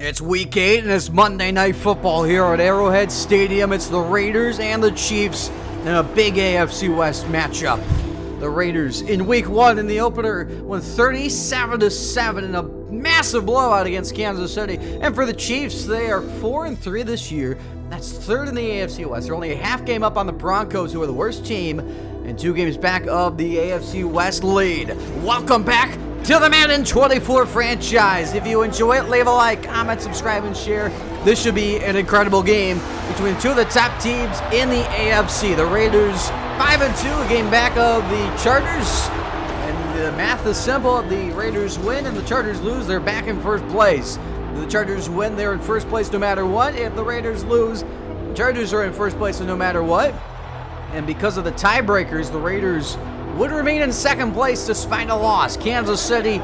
It's week 8 and it's Monday Night Football here at Arrowhead Stadium. It's the Raiders and the Chiefs in a big AFC West matchup. The Raiders in week 1 in the opener won 37-7 in a massive blowout against Kansas City. And for the Chiefs, they are 4-3 this year. That's third in the AFC West. They're only a half game up on the Broncos, who are the worst team, and 2 games back of the AFC West lead. Welcome back to the Madden 24 franchise. If you enjoy it, leave a like, comment, subscribe, and share. This should be an incredible game between 2 of the top teams in the AFC. The Raiders 5-2, a game back of the Chargers. And the math is simple. If the Raiders win and the Chargers lose, they're back in first place. If the Chargers win, they're in first place no matter what. If the Raiders lose, the Chargers are in first place no matter what. And because of the tiebreakers, the Raiders would remain in second place despite a loss. Kansas City,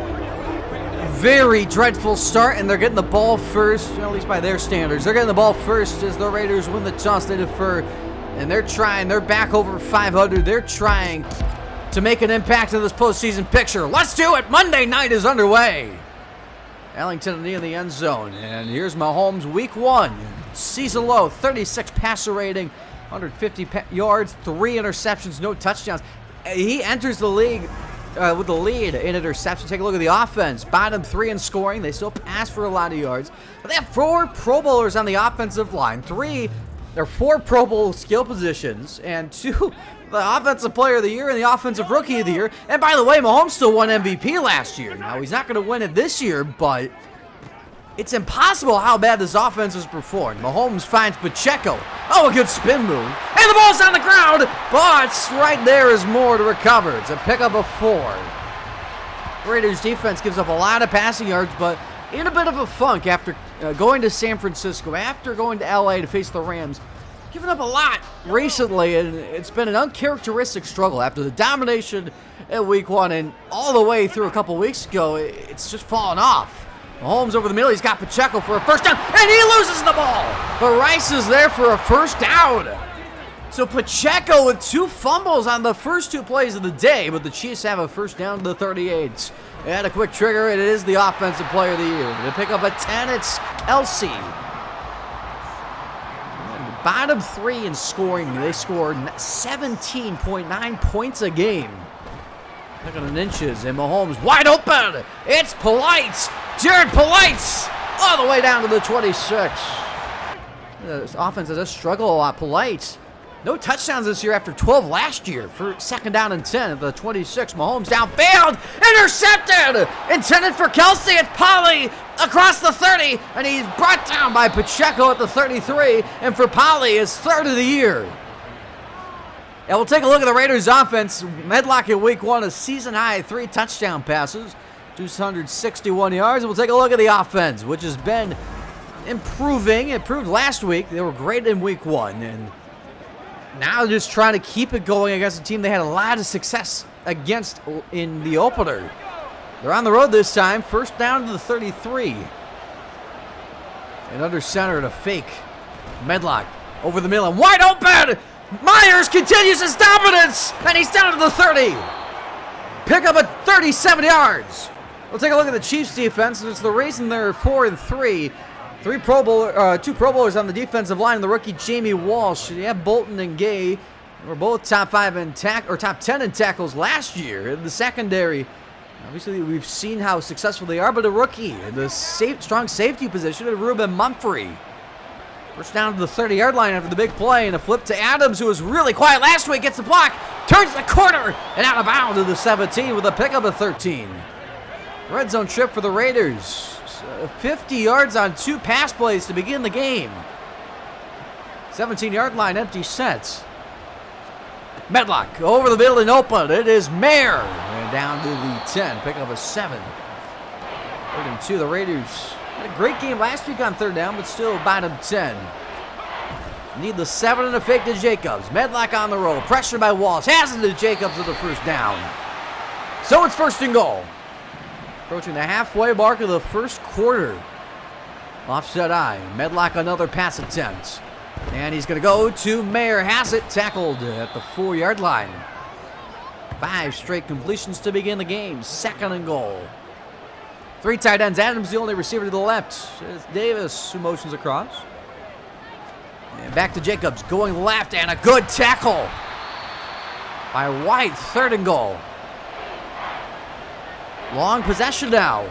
very dreadful start, and they're getting the ball first, at least by their standards. They're getting the ball first as the Raiders win the toss. They defer, and they're back over 500. They're trying to make an impact in this postseason picture. Let's do it. Monday night is underway. Ellington knee in the end zone, and here's Mahomes, week 1. Season low, 36 passer rating, 150 yards, 3 interceptions, no touchdowns. He enters the league with the lead in interception. Take a look at the offense. Bottom 3 in scoring. They still pass for a lot of yards. But they have 4 Pro Bowlers on the offensive line. 4 Pro Bowl skill positions. And 2, the Offensive Player of the Year and the Offensive Rookie of the Year. And by the way, Mahomes still won MVP last year. Now, he's not going to win it this year, but it's impossible how bad this offense has performed. Mahomes finds Pacheco. Oh, a good spin move. And the ball's on the ground, but right there is more to recover. It's a pickup of 4. Raiders defense gives up a lot of passing yards, but in a bit of a funk after going to San Francisco, after going to LA to face the Rams. Giving up a lot recently, and it's been an uncharacteristic struggle after the domination at week 1, and all the way through a couple weeks ago, it's just fallen off. Mahomes over the middle. He's got Pacheco for a first down, and he loses the ball. But Rice is there for a first down. So Pacheco with 2 fumbles on the first 2 plays of the day, but the Chiefs have a first down to the 38. They had a quick trigger, and it is the Offensive Player of the Year. They pick up a 10. It's Kelsey. Bottom 3 in scoring. They score 17.9 points a game. Looking at inches, and Mahomes wide open. It's Polite. Jared Polite all the way down to the 26. This offense does struggle a lot. Polite, no touchdowns this year after 12 last year for second down and 10 at the 26. Mahomes downfield, intercepted, intended for Kelsey. It's Polly across the 30, and he's brought down by Pacheco at the 33. And for Polly, his 3rd of the year. And we'll take a look at the Raiders' offense. Medlock in week 1, a season-high 3 touchdown passes, 261 yards. And we'll take a look at the offense, which has been improving. It improved last week. They were great in week 1. And now they're just trying to keep it going against a team they had a lot of success against in the opener. They're on the road this time. First down to the 33. And under center to fake. Medlock over the middle and wide open. Myers continues his dominance, and he's down to the 30. Pick up at 37 yards. We'll take a look at the Chiefs' defense, and it's the reason they're 4-3. 2 Pro Bowlers on the defensive line. The rookie Jamie Walsh. You have Bolton and Gay were both top 10 in tackles last year. In the secondary, obviously we've seen how successful they are, but a rookie in the strong safety position, Ruben Mumphrey. First down to the 30-yard line after the big play, and a flip to Adams, who was really quiet last week, gets the block, turns the corner, and out of bounds to the 17 with a pickup of 13. Red zone trip for the Raiders. 50 yards on 2 pass plays to begin the game. 17-yard line, empty set. Medlock over the middle and open. It is Mayer. And down to the 10, pick up a 7. 3rd and 2, the Raiders had a great game last week on 3rd down, but still bottom 10. Need the 7 and a fake to Jacobs. Medlock on the roll. Pressure by Walsh. Has it to Jacobs with the first down. So it's 1st and goal. Approaching the halfway mark of the first quarter. Offset eye. Medlock another pass attempt. And he's going to go to Mayer. Has it tackled at the 4-yard line. 5 straight completions to begin the game. 2nd and goal. Three tight ends. Adams the only receiver to the left. It's Davis who motions across. And back to Jacobs, going left, and a good tackle by White. 3rd and goal. Long possession now.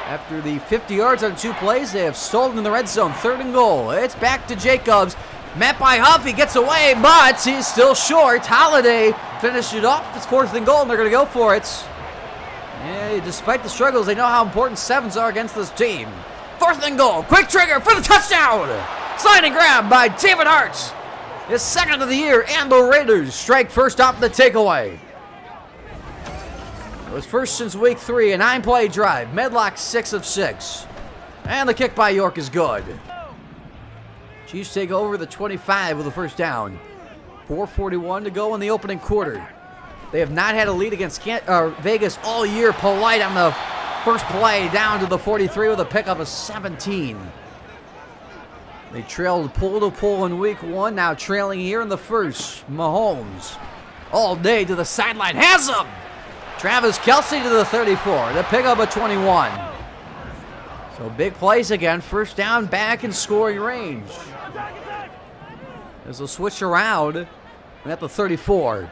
After the 50 yards on 2 plays, they have stolen in the red zone. 3rd and goal. It's back to Jacobs. Met by Huff. He gets away, but he's still short. Holiday finished it off. It's 4th and goal, and they're going to go for it. Yeah, despite the struggles, they know how important 7s are against this team. 4th and goal. Quick trigger for the touchdown. Sliding grab by David Hart. His 2nd of the year, and the Raiders strike first off the takeaway. It was first since week 3, a 9-play drive. Medlock 6 of 6. And the kick by York is good. Chiefs take over the 25 with a first down. 4:41 to go in the opening quarter. They have not had a lead against Vegas all year. Polite on the first play down to the 43 with a pickup of 17. They trailed pull to pull in week 1, now trailing here in the first. Mahomes all day to the sideline, has him! Travis Kelce to the 34, the pickup of 21. So big plays again, first down, back in scoring range. As they'll switch around, and at the 34.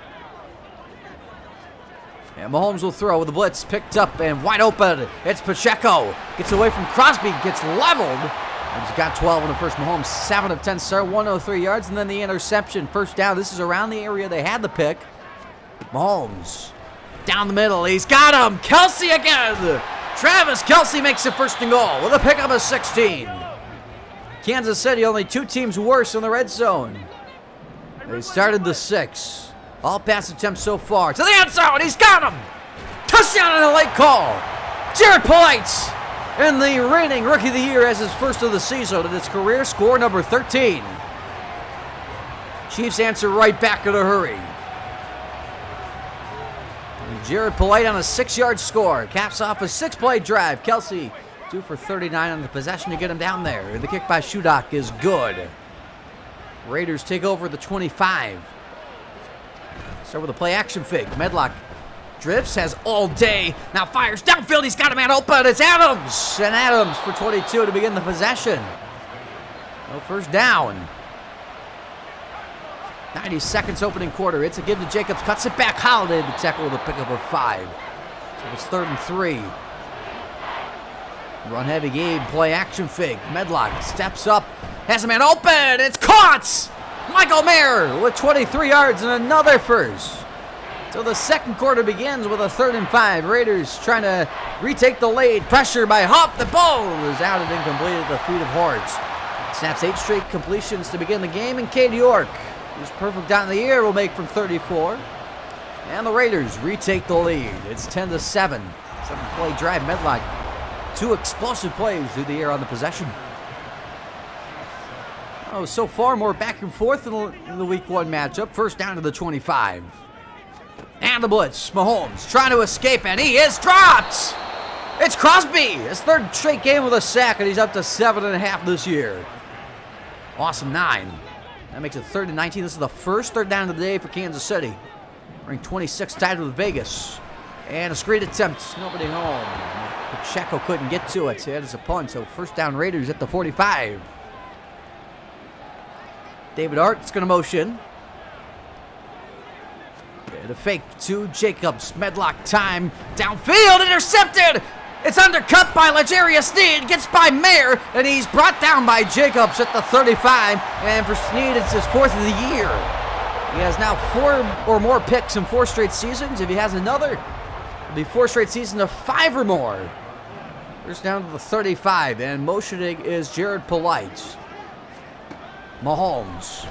And Mahomes will throw with the blitz, picked up and wide open. It's Pacheco, gets away from Crosby, gets leveled. And he's got 12 in the first. Mahomes 7 of 10 start, 103 yards, and then the interception. First down, this is around the area they had the pick. Mahomes down the middle, he's got him. Kelce again. Travis Kelce makes it 1st and goal with a pickup of 16. Kansas City only 2 teams worse in the red zone. They started the 6. All pass attempts so far. To the end zone, he's got him. Touchdown and a late call. Jared Polite, and the reigning Rookie of the Year, as his first of the season in his career, score number 13. Chiefs answer right back in a hurry. Jared Polite on a 6-yard score. Caps off a 6-play drive. Kelce 2 for 39 on the possession to get him down there. The kick by Shudak is good. Raiders take over the 25. Start with a play action fake. Medlock drifts, has all day. Now fires downfield. He's got a man open. It's Adams. And Adams for 22 to begin the possession. No first down. 90 seconds opening quarter. It's a give to Jacobs. Cuts it back. Holiday the tackle with a pickup of 5. So it's 3rd and 3. Run heavy game. Play action fake. Medlock steps up. Has a man open. It's caught. Michael Mayer with 23 yards and another first. So the second quarter begins with a 3rd and 5. Raiders trying to retake the lead. Pressure by Hupp. The ball is out and incomplete at the feet of Hart. Snaps 8 straight completions to begin the game. And Cade York, who's perfect down the air, will make from 34. And the Raiders retake the lead. It's 10-7. 7-play drive. Medlock, 2 explosive plays through the air on the possession. Oh, so far more back and forth in the week 1 matchup. First down to the 25. And the blitz. Mahomes trying to escape, and he is dropped. It's Crosby. His 3rd straight game with a sack, and he's up to 7.5 this year. Awesome 9. That makes it 3rd and 19. This is the first 3rd down of the day for Kansas City. Ranked 26 tied with Vegas. And a screen attempt. Nobody home. Pacheco couldn't get to it. He had his punt. So first down Raiders at the 45. David Hart's going to motion. And a fake to Jacobs. Medlock time. Downfield. Intercepted. It's undercut by L'Jarius Sneed. Gets by Mayer. And he's brought down by Jacobs at the 35. And for Sneed, it's his 4th of the year. He has now 4 or more picks in 4 straight seasons. If he has another, it'll be 4 straight seasons of 5 or more. First down to the 35. And motioning is Jared Polite. Mahomes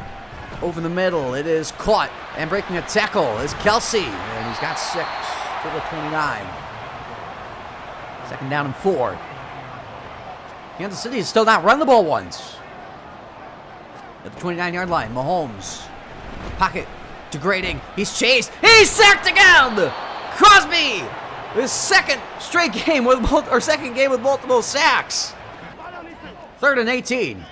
over the middle. It is caught, and breaking a tackle is Kelce, and he's got 6 to the 29. 2nd down and 4. Kansas City has still not run the ball once. At the 29-yard line, Mahomes pocket degrading. He's chased. He's sacked again. Crosby, his second game with multiple sacks. 3rd and 18.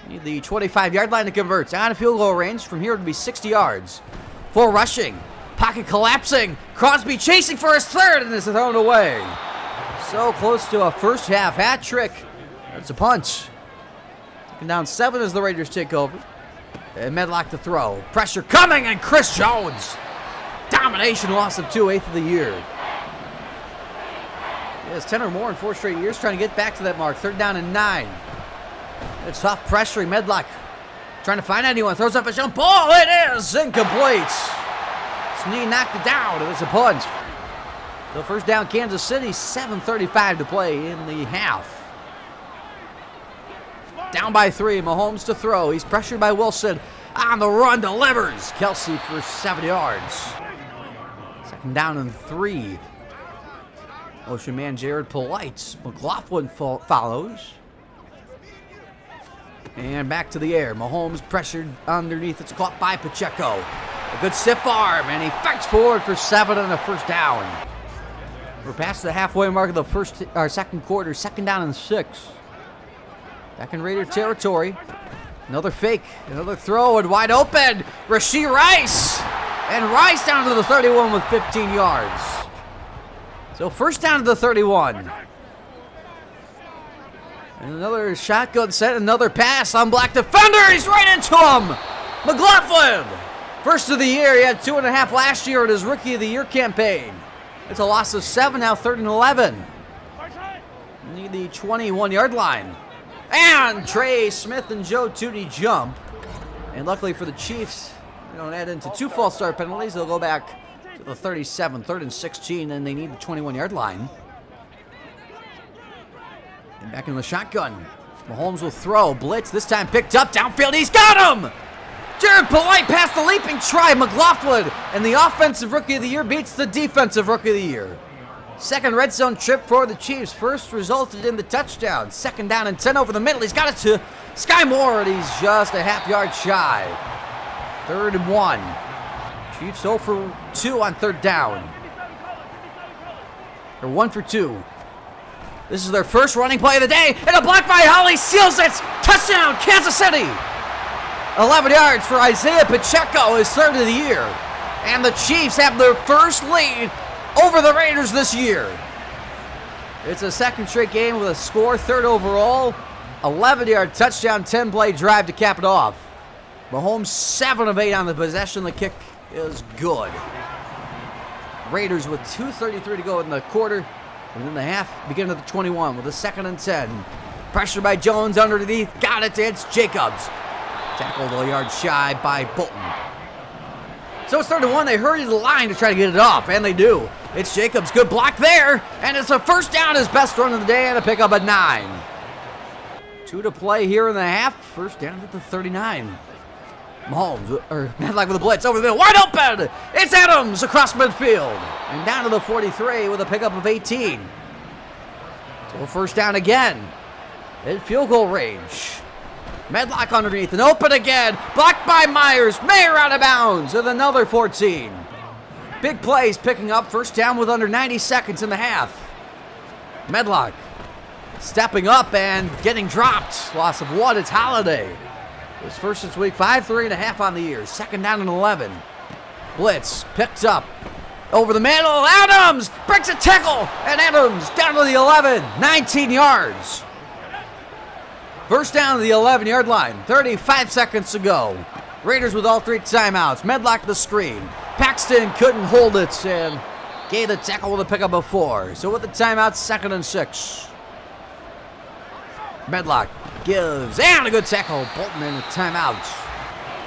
Need the 25-yard line to convert. Out of field goal range. From here it would be 60 yards. 4 rushing. Pocket collapsing. Crosby chasing for his 3rd, and is thrown away. So close to a first half hat trick. That's a punt. Taking down 7 as the Raiders take over. And Medlock to throw. Pressure coming, and Chris Jones. Domination loss of 2, 8th of the year. He has 10 or more in 4 straight years, trying to get back to that mark. 3rd down and 9. It's tough pressuring Medlock. Trying to find anyone. Throws up a jump ball. It is incomplete. His knee knocked it down. It was a punt. So first down, Kansas City. 7:35 to play in the half. Down by 3. Mahomes to throw. He's pressured by Wilson. On the run, delivers. Kelsey for 7 yards. 2nd down and 3. Motion man Jared Polite. McLaughlin follows. And back to the air. Mahomes pressured underneath. It's caught by Pacheco. A good stiff arm, and he fights forward for 7 on a first down. We're past the halfway mark of the second quarter. 2nd down and 6. Back in Raider territory. Another fake. Another throw, and wide open. Rashee Rice. And Rice down to the 31 with 15 yards. So first down to the 31. And another shotgun set, another pass on black defender. He's right into him. McLaughlin. First of the year. He had 2.5 last year at his Rookie of the Year campaign. It's a loss of 7, now 3rd and 11. Need the 21-yard line. And Trey Smith and Joe Tootie jump. And luckily for the Chiefs, they don't add into 2 false start penalties. They'll go back to the 37, 3rd and 16, and they need the 21-yard line. And back in the shotgun. Mahomes will throw. Blitz, this time picked up downfield. He's got him! Jared Polite past the leaping try. McLaughlin, and the offensive Rookie of the Year beats the defensive Rookie of the Year. Second red zone trip for the Chiefs. First resulted in the touchdown. 2nd down and 10 over the middle. He's got it to Sky Moore, and he's just a half yard shy. 3rd and 1. Chiefs 0 for 2 on 3rd down. They're 1 for 2. This is their first running play of the day, and a block by Holly seals it. Touchdown, Kansas City. 11 yards for Isaiah Pacheco, his 3rd of the year. And the Chiefs have their first lead over the Raiders this year. It's a 2nd straight game with a score, 3rd overall. 11-yard touchdown, 10-play drive to cap it off. Mahomes 7 of 8 on the possession. The kick is good. Raiders with 2:33 to go in the quarter. And then the half beginning at the 21 with a 2nd and 10. Pressure by Jones underneath. Got it. It's Jacobs. Tackled a yard shy by Bolton. So it's 3rd and 1. They hurry to the line to try to get it off, and they do. It's Jacobs. Good block there. And it's a first down, his best run of the day, and a pickup at 9. 2 to play here in the half. First down at the 39. Mahomes, or Medlock with a blitz over the middle. Wide open! It's Adams across midfield. And down to the 43 with a pickup of 18. So first down again. In field goal range. Medlock underneath and open again. Blocked by Myers. Mayer out of bounds with another 14. Big plays picking up. First down with under 90 seconds in the half. Medlock stepping up and getting dropped. Loss of 1. It's Holiday. His first since week 5, 3.5 on the year. 2nd down and 11. Blitz picked up. Over the middle. Adams breaks a tackle. And Adams down to the 11. 19 yards. First down to the 11-yard line. 35 seconds to go. Raiders with all 3 timeouts. Medlock the screen. Paxton couldn't hold it and gave the tackle with a pickup of 4. So with the timeout, 2nd and 6. Medlock gives, and a good tackle. Bolton in a timeout.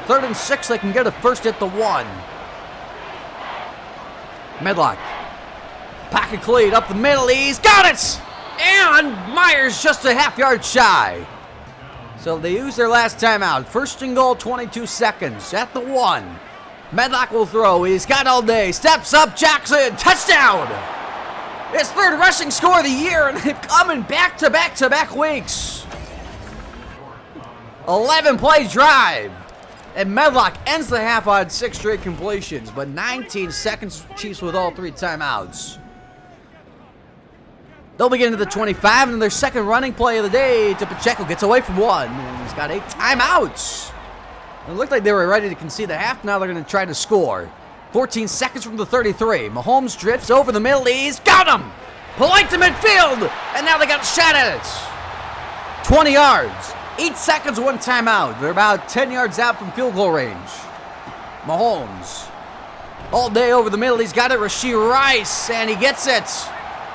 3rd and 6, they can get a first at the 1. Medlock. Pocket cleat up the middle, he's got it! And Myers just a half yard shy. So they use their last timeout. 1st and goal, 22 seconds at the 1. Medlock will throw, he's got all day. Steps up, Jackson, touchdown! His 3rd rushing score of the year, and they've come in back-to-back weeks. 11-play drive. And Medlock ends the half on 6 straight completions, but 19 seconds, Chiefs with all 3 timeouts. They'll begin to the 25, and their 2nd running play of the day to Pacheco. Gets away from 1, and he's got 8 timeouts. It looked like they were ready to concede the half. Now they're going to try to score. 14 seconds from the 33. Mahomes drifts over the middle. He's got him! Polite to midfield, and now they got a shot at it. 20 yards, 8 seconds, 1 timeout. They're about 10 yards out from field goal range. Mahomes, all day over the middle. He's got it, Rashee Rice, and he gets it.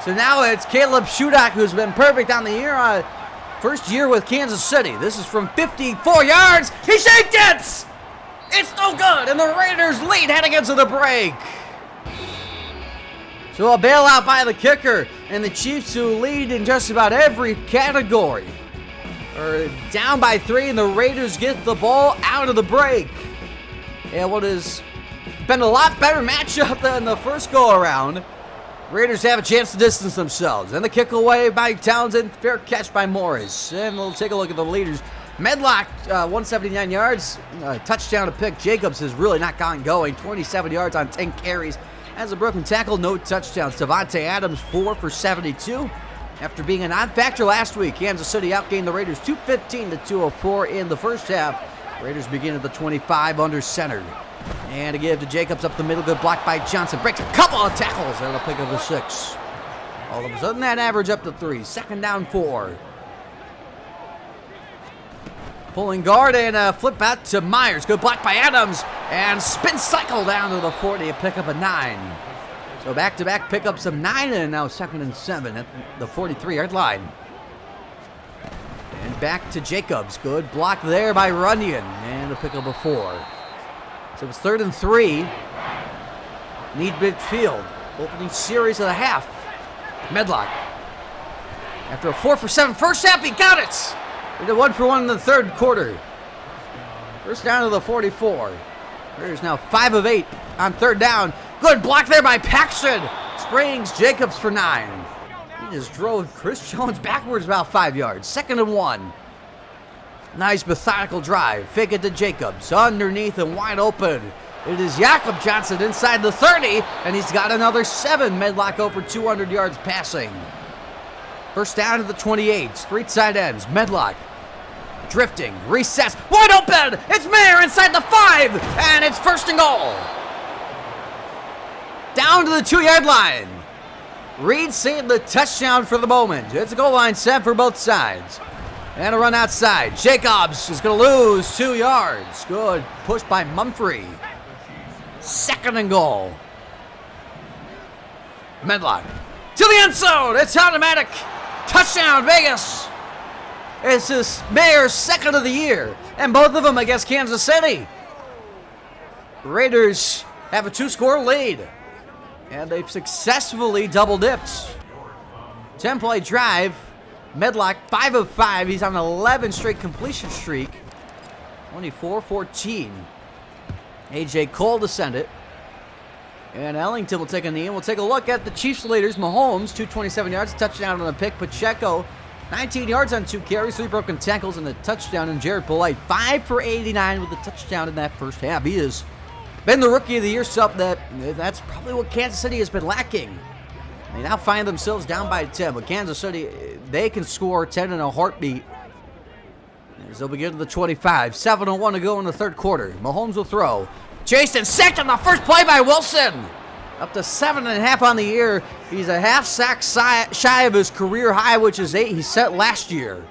So now it's Caleb Shudak, who's been perfect on the year. First year with Kansas City. This is from 54 yards. He shaked it! It's no good, and the Raiders lead heading into the break. So a bailout by the kicker, and the Chiefs, who lead in just about every category, are down by 3, and the Raiders get the ball out of the break. And what has been a lot better matchup than the first go-around. Raiders have a chance to distance themselves. And the kick away by Townsend, fair catch by Morris. And we'll take a look at the leaders. Medlock, 179 yards, touchdown to pick. Jacobs has really not gotten going. 27 yards on 10 carries. Has a broken tackle, no touchdowns. Devontae Adams, 4 for 72. After being a non-factor last week, Kansas City outgained the Raiders 215 to 204 in the first half. Raiders begin at the 25 under center. And to give to Jacobs up the middle, good block by Johnson. Breaks a couple of tackles, and a pick of a 6. All of a sudden, that average up to 3. Second down, 4. Pulling guard and flip out to Myers. Good block by Adams, and spin cycle down to the 40, a pick up a 9. So back-to-back pickups of 9, and now 2nd and 7 at the 43-yard line. And back to Jacobs. Good block there by Runyon, and a pick up a 4. So it's 3rd and 3. Need midfield. Opening series of the half. Medlock. After a 4 for 7 first half, he got it. He did 1 for 1 in the third quarter. First down to the 44. There's now 5 of 8 on 3rd down. Good block there by Paxton. Springs Jacobs for 9. He just drove Chris Jones backwards about 5 yards. 2nd and 1. Nice methodical drive. Fake it to Jacobs. Underneath and wide open. It is Jakob Johnson inside the 30, and he's got another 7. Medlock over 200 yards passing. First down to the 28. 3 tight ends. Medlock drifting. Recess. Wide open. It's Mayer inside the 5, and it's 1st and goal. Down to the 2-yard line. Reed seeing the touchdown for the moment. It's a goal line set for both sides. And a run outside. Jacobs is going to lose 2 yards. Good push by Mumphrey. 2nd and goal. Medlock to the end zone. It's automatic. Touchdown, Vegas. This is Mayer's 2nd of the year. And both of them against Kansas City. Raiders have a 2-score lead. And they've successfully double-dipped. 10-play drive. Medlock, 5 of 5. He's on an 11 straight completion streak. 24-14. A.J. Cole to send it. And Ellington will take a knee. And we'll take a look at the Chiefs leaders. Mahomes, 227 yards, a touchdown on a pick. Pacheco, 19 yards on 2 carries, 3 broken tackles, and a touchdown. And Jared Polite, 5 for 89 with a touchdown in that first half. He has been the Rookie of the Year, so that's probably what Kansas City has been lacking. They now find themselves down by 10, but Kansas City, they can score 10 in a heartbeat. As they'll begin to the 25. 7:01 to go in the third quarter. Mahomes will throw. Chased and sacked on the first play by Wilson. Up to 7.5 on the year. He's a half sack shy of his career high, which is 8 he set last year.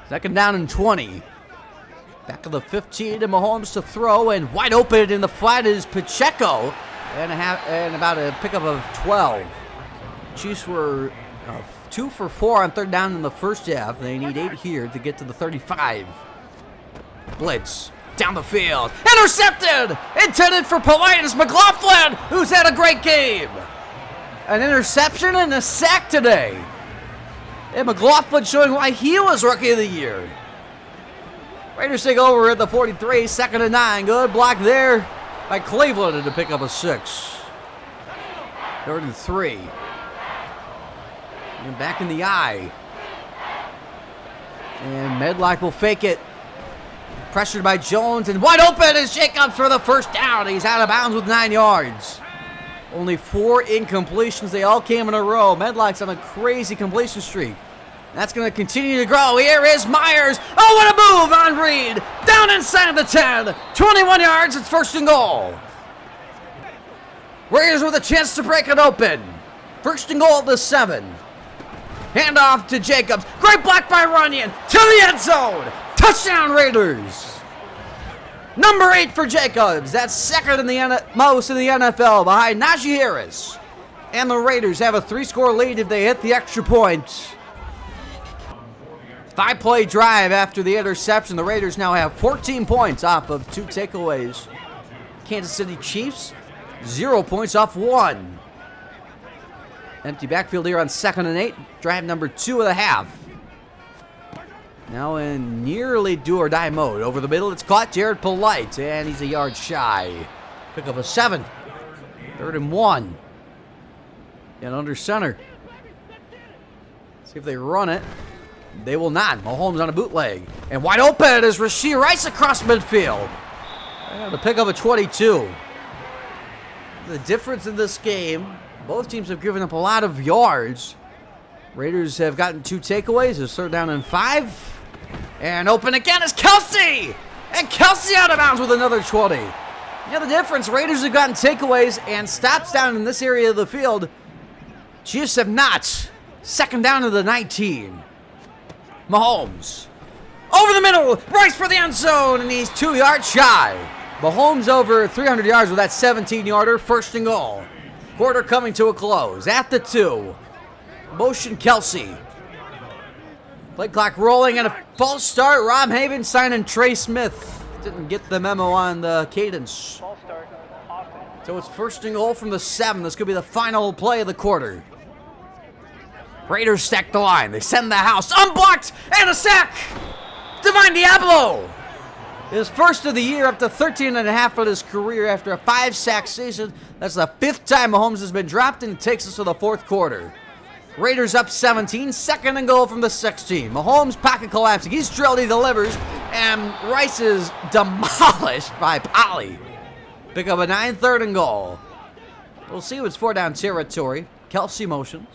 2nd down and 20. Back to the 15 to Mahomes to throw, and wide open in the flat is Pacheco. And about a pickup of 12. Chiefs were 2 for 4 on 3rd down in the first half. They need 8 here to get to the 35. Blitz down the field. Intercepted! Intended for Politis McLaughlin, who's had a great game. An interception and a sack today. And McLaughlin showing why he was Rookie of the Year. Raiders take over at the 43, 2nd and 9. Good block there by Cleveland to pick up a 6. 3rd and 3. And back in the eye. And Medlock will fake it. Pressured by Jones, and wide open is Jacobs for the first down. He's out of bounds with 9 yards. Only 4 incompletions. They all came in a row. Medlock's on a crazy completion streak. That's going to continue to grow. Here is Myers. Oh, what a move on Reed. Down inside the 10. 21 yards. It's 1st and goal. Raiders with a chance to break it open. First and goal at the 7. Hand off to Jacobs. Great block by Runyon. To the end zone. Touchdown Raiders. Number 8 for Jacobs. That's second in the most in the NFL behind Najee Harris. And the Raiders have a 3-score lead if they hit the extra point. 5-play drive after the interception. The Raiders now have 14 points off of 2 takeaways. Kansas City Chiefs, 0 points off 1. Empty backfield here on 2nd and 8. Drive number 2 of the half. Now in nearly do-or-die mode. Over the middle, it's caught. Jared Polite, and he's a yard shy. Pick up a 7. 3rd and 1. And under center. See if they run it. They will not. Mahomes on a bootleg. And wide open is Rashee Rice across midfield. And to pick up a 22. The difference in this game, both teams have given up a lot of yards. Raiders have gotten 2 takeaways. It's 3rd down and 5. And open again is Kelsey! And Kelsey out of bounds with another 20. Yeah, the difference, Raiders have gotten takeaways and stops down in this area of the field. Chiefs have not. 2nd down to the 19. Mahomes. Over the middle, Rice for the end zone, and he's 2 yards shy. Mahomes over 300 yards with that 17-yarder, 1st and goal. Quarter coming to a close. At the 2. Motion Kelsey. Play clock rolling and a false start. Rob Haven signing Trey Smith. Didn't get the memo on the cadence. So it's 1st and goal from the 7. This could be the final play of the quarter. Raiders stack the line. They send the house. Unblocked and a sack. Divine Diablo. His first of the year, up to 13.5 of his career after a 5-sack season. That's the 5th time Mahomes has been dropped, and it takes us to the 4th quarter. Raiders up 17, 2nd and goal from the 16. Mahomes pocket collapsing. He's drilled, he delivers, and Rice is demolished by Polly. Pick up a 9, 3rd and goal. We'll see what's 4-down territory. Kelsey motions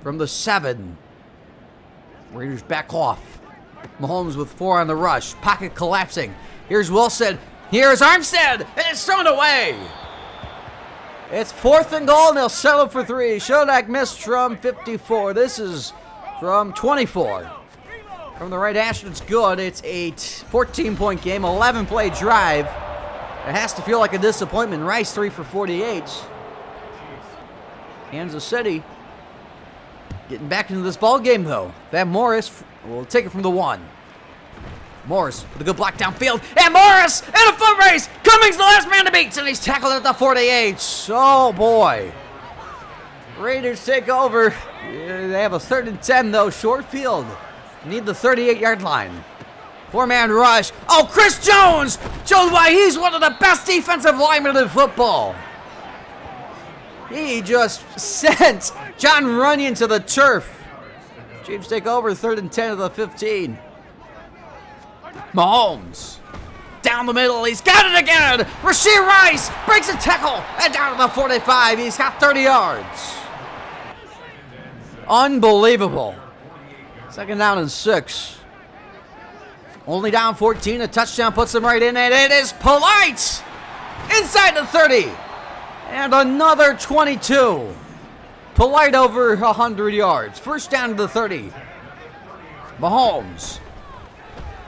from the 7. Raiders back off. Mahomes with 4 on the rush. Pocket collapsing. Here's Wilson. Here's Armstead, and it's thrown away. It's 4th and goal, and they'll settle for 3. Shodak missed from 54. This is from 24. From the right hash, it's good. It's a 14-point game, 11-play drive. It has to feel like a disappointment. Rice 3 for 48. Kansas City getting back into this ball game, though. That Morris will take it from the 1. Morris with a good block downfield, and Morris in a foot race. Cummings the last man to beat, and he's tackled at the 48. Oh boy. Raiders take over. They have a 3rd and 10 though, short field. Need the 38-yard line. 4-man rush. Oh, Chris Jones shows why he's one of the best defensive linemen in football. He just sent John Runyon to the turf. Chiefs take over, 3rd and 10 of the 15. Mahomes. Down the middle, he's got it again. Rashee Rice breaks a tackle and down to the 45. He's got 30 yards. Unbelievable. 2nd down and 6. Only down 14. A touchdown puts them right in, and it is Polite inside the 30. And another 22. Polite over 100 yards. 1st down to the 30. Mahomes.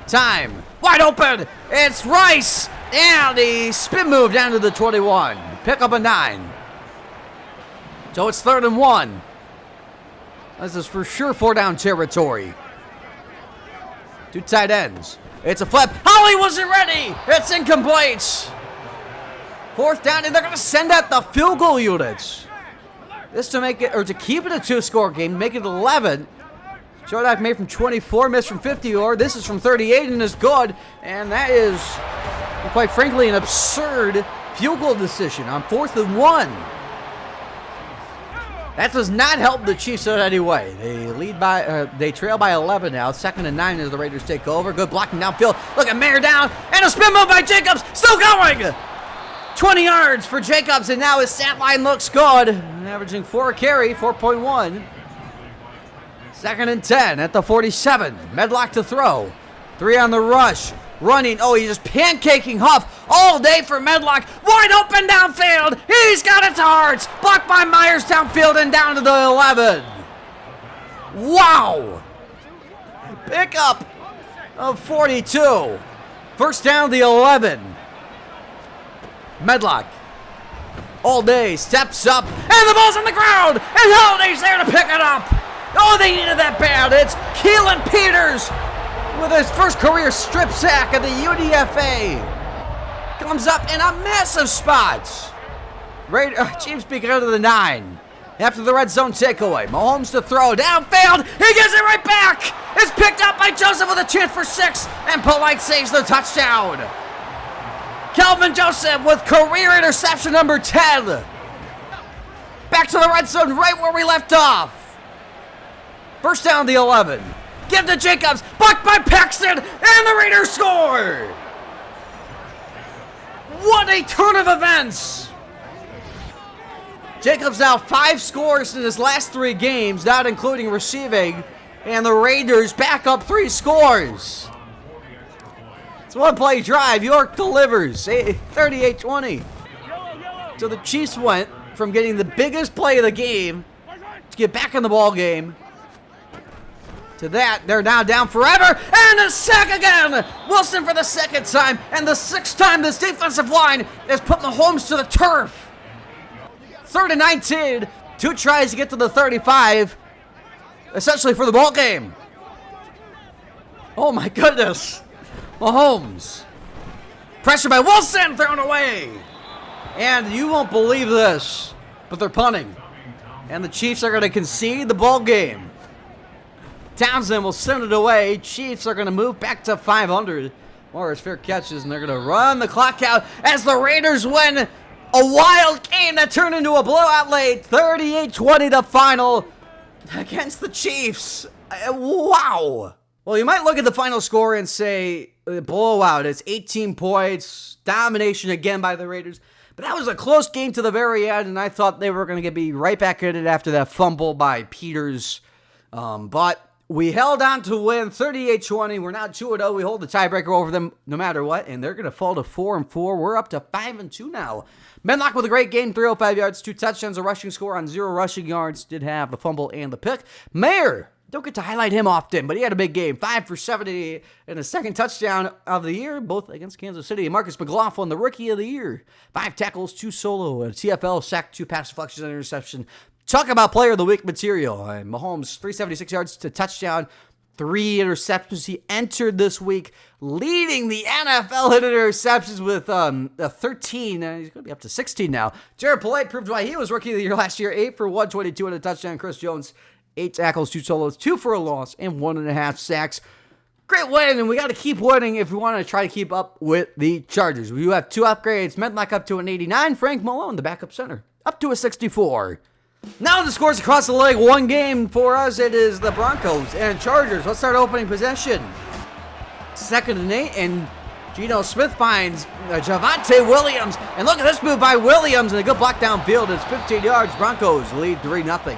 Time. Wide open. It's Rice. And he spin move down to the 21. Pick up a 9. So it's 3rd and 1. This is for sure 4-down territory. 2 tight ends. It's a flip. Holly wasn't ready. It's incomplete. 4th down, and they're going to send out the field goal units. This to make it, or to keep it a 2-score game, make it 11. Shodak made from 24, missed from 50, or this is from 38 and is good. And that is, quite frankly, an absurd field goal decision on 4th and 1. That does not help the Chiefs in any way. They trail by 11 now. 2nd and 9 as the Raiders take over. Good blocking downfield. Look at Mayer down, and a spin move by Jacobs. Still going. 20 yards for Jacobs, and now his stat line looks good. Averaging 4 a carry, 4.1. 2nd and 10 at the 47. Medlock to throw. 3 on the rush. Running. Oh, he's just pancaking Huff. all day for Medlock. Wide open downfield. He's got it to Hartz. Blocked by Myers downfield and down to the 11. Wow. Pickup of 42. First down, the 11. Medlock all day steps up, and the ball's on the ground, and Holiday's there to pick it up. Oh, they needed that bad. It's Keelan Peters with his first career strip sack at the UDFA. Comes up in a massive spot. Chiefs begin out of the 9. After the red zone takeaway, Mahomes to throw downfield. He gets it right back. It's picked up by Joseph with a chance for 6, and Polite saves the touchdown. Kelvin Joseph with career interception number 10. Back to the red zone right where we left off. First down, the 11. Give to Jacobs, blocked by Paxton, and the Raiders score. What a turn of events. Jacobs now 5 scores in his last 3 games, not including receiving, and the Raiders back up 3 scores. It's a one-play drive. York delivers, 38-20. So the Chiefs went from getting the biggest play of the game to get back in the ball game to that. They're now down forever, and a sack again. Wilson for the 2nd time, and the 6th time this defensive line has put Mahomes to the turf. 3rd and 19, 2 tries to get to the 35, essentially for the ball game. Oh my goodness. Mahomes. Pressure by Wilson, thrown away. And you won't believe this, but they're punting. And the Chiefs are going to concede the ball game. Townsend will send it away. Chiefs are going to move back to 500. Morris fair catches, and they're going to run the clock out as the Raiders win a wild game that turned into a blowout late. 38-20 the final against the Chiefs. Wow. Well, you might look at the final score and say, blowout. It's 18 points. Domination again by the Raiders. But that was a close game to the very end, and I thought they were going to be right back at it after that fumble by Peters. But we held on to win 38-20. We're now 2-0. We hold the tiebreaker over them no matter what, and they're going to fall to 4-4. We're up to 5-2 now. Medlock with a great game, 305 yards, 2 touchdowns, a rushing score on 0 rushing yards. Did have the fumble and the pick. Mayer, don't get to highlight him often, but he had a big game. 5 for 70 and a 2nd touchdown of the year, both against Kansas City. Marcus McLaughlin, the rookie of the year. 5 tackles, 2 solo, a TFL sack, 2 pass deflections and interception. Talk about player of the week material. Mahomes, 376 yards to touchdown, 3 interceptions. He entered this week leading the NFL in interceptions with 13. He's going to be up to 16 now. Jared Polite proved why he was rookie of the year last year. 8 for 122 and a touchdown. Chris Jones, 8 tackles, 2 solos, 2 for a loss, and 1.5 sacks. Great win, and we got to keep winning if we want to try to keep up with the Chargers. We have 2 upgrades. Medlock up to an 89. Frank Malone, the backup center, up to a 64. Now the scores across the league. 1 game for us. It is the Broncos and Chargers. Let's start opening possession. 2nd and 8, and Geno Smith finds Javonte Williams. And look at this move by Williams, and a good block downfield. It's 15 yards. Broncos lead 3-0.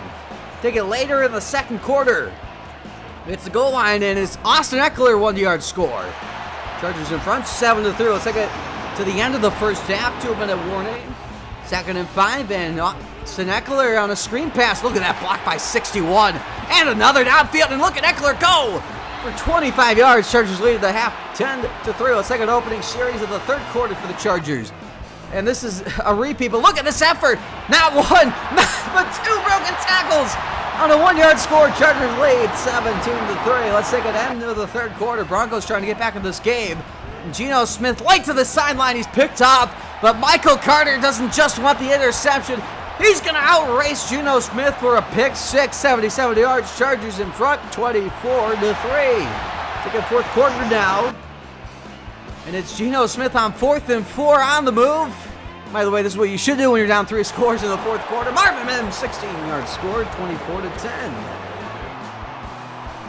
Take it later in the 2nd quarter. It's the goal line, and it's Austin Eckler 1-yard score. Chargers in front, 7-3. Let's take it to the end of the first half. 2-minute warning. 2nd and 5, and Austin Eckler on a screen pass. Look at that block by 61. And another downfield, and look at Eckler go for 25 yards. Chargers lead at the half, 10-3. Let's take an opening series of the 3rd quarter for the Chargers. And this is a repeat, but look at this effort. Not 1, but 2 broken tackles on a 1-yard score. Chargers lead 17-3. Let's take an end of the 3rd quarter. Broncos trying to get back in this game. Geno Smith light to the sideline. He's picked off, but Michael Carter doesn't just want the interception. He's going to outrace Geno Smith for a pick 6, 77 yards. Chargers in front, 24-3. Take a 4th quarter now. And it's Geno Smith on 4th and 4 on the move. By the way, this is what you should do when you're down 3 scores in the 4th quarter. Marvin Mims, 16-yard score, 24-10.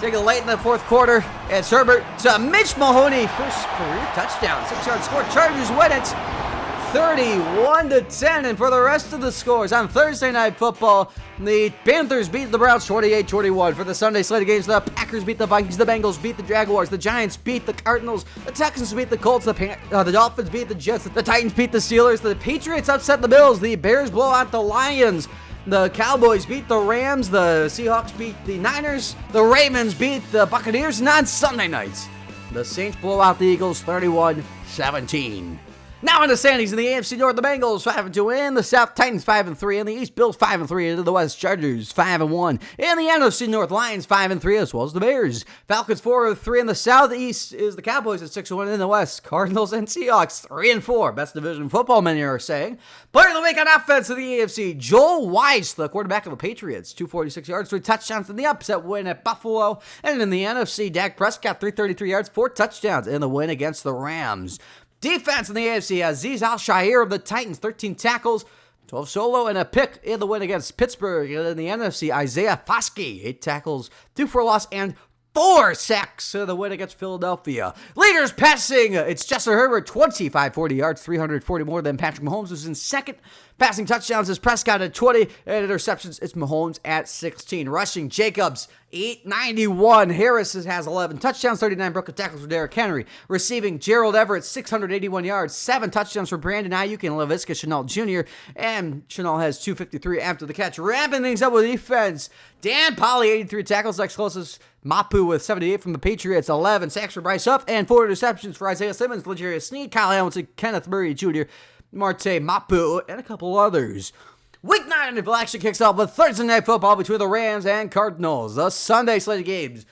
Take it late in the 4th quarter. It's Herbert to Mitch Mahoney. First career touchdown, 6-yard score. Chargers win it 31-10. And for the rest of the scores on Thursday Night Football, the Panthers beat the Browns 28-21. For the Sunday slate of games, the Packers beat the Vikings, the Bengals beat the Jaguars, the Giants beat the Cardinals, the Texans beat the Colts, the Dolphins beat the Jets, the Titans beat the Steelers, the Patriots upset the Bills, the Bears blow out the Lions, the Cowboys beat the Rams, the Seahawks beat the Niners, the Ravens beat the Buccaneers, and on Sunday nights, the Saints blow out the Eagles 31-17. Now in the standings in the AFC North, the Bengals 5-2 in the South, Titans 5-3 in the East, Bills 5-3 into the West, Chargers 5-1 in the NFC North, Lions 5-3 as well as the Bears, Falcons 4-3 in the South, East is the Cowboys at 6-1 in the West, Cardinals and Seahawks 3-4, best division football many are saying. Player of the week on offense of the AFC, Joel Weiss, the quarterback of the Patriots, 246 yards, 3 touchdowns in the upset win at Buffalo, and in the NFC, Dak Prescott 333 yards, 4 touchdowns in the win against the Rams. Defense in the AFC, Azeez Al-Shaair of the Titans, 13 tackles, 12 solo, and a pick in the win against Pittsburgh. In the NFC, Isaiah Foskey, 8 tackles, 2 for a loss, and 4 sacks in the win against Philadelphia. Leaders passing, it's Justin Herbert, 2540 yards, 340 more than Patrick Mahomes, who's in second. Passing touchdowns is Prescott at 20, and interceptions it's Mahomes at 16. Rushing, Jacobs, 891. Harris has 11 touchdowns, 39 broken tackles for Derrick Henry. Receiving, Gerald Everett, 681 yards, 7 touchdowns for Brandon Ayuk and Laviska Shenault Jr., and Shenault has 253 after the catch. Wrapping things up with defense, Dan Polley, 83 tackles, next closest Mapu with 78 from the Patriots, 11 sacks for Bryce Huff, and 4 interceptions for Isaiah Simmons, L'Jarius Sneed, Kyle Hamilton, Kenneth Murray Jr., Marte Mapu, and a couple others. Week 9 of action kicks off with Thursday Night Football between the Rams and Cardinals. The Sunday slate of games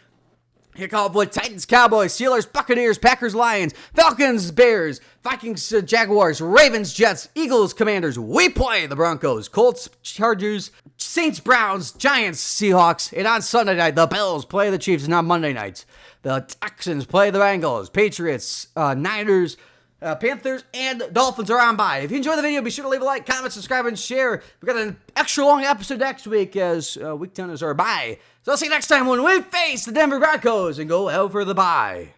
kick off with Titans, Cowboys, Steelers, Buccaneers, Packers, Lions, Falcons, Bears, Vikings, Jaguars, Ravens, Jets, Eagles, Commanders. We play the Broncos, Colts, Chargers, Saints, Browns, Giants, Seahawks, and on Sunday night, the Bills play the Chiefs, and on Monday night, the Texans play the Bengals, Patriots, Niners, Panthers, and Dolphins are on by. If you enjoyed the video, be sure to leave a like, comment, subscribe, and share. We've got an extra long episode next week as week 10 is our bye. So I'll see you next time when we face the Denver Broncos and go out for the bye.